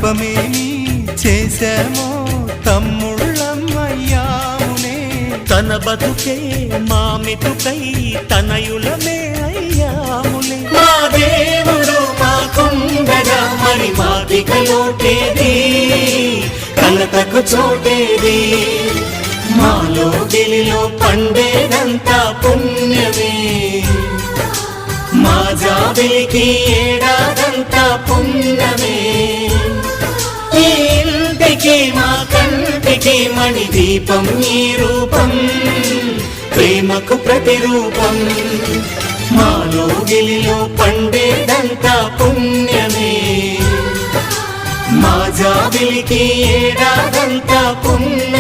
పాపమేమి చేశామో తమ్ముళ్ళమయ్యామునే. తన బతుకే మామితుకై తనయులమే అయ్యాములే. మా దేవుడు మాకుండగా మరి మాదిక లోటేది, కలతకు చోటేది. మాలో గిలిలో పండేదంతా పుణ్యమే, మా జాబిలికి ఏడాదంతా పుణ్యమే. ఈ ఇంటికి మా కంటికి మణి దీపం ఈ రూపం, ప్రేమకు ప్రతిరూపం. మాలో గిలిలో పండేదంతా పుణ్యమే, మా జాబిలికి ఏడాదంతా పుణ్యమే.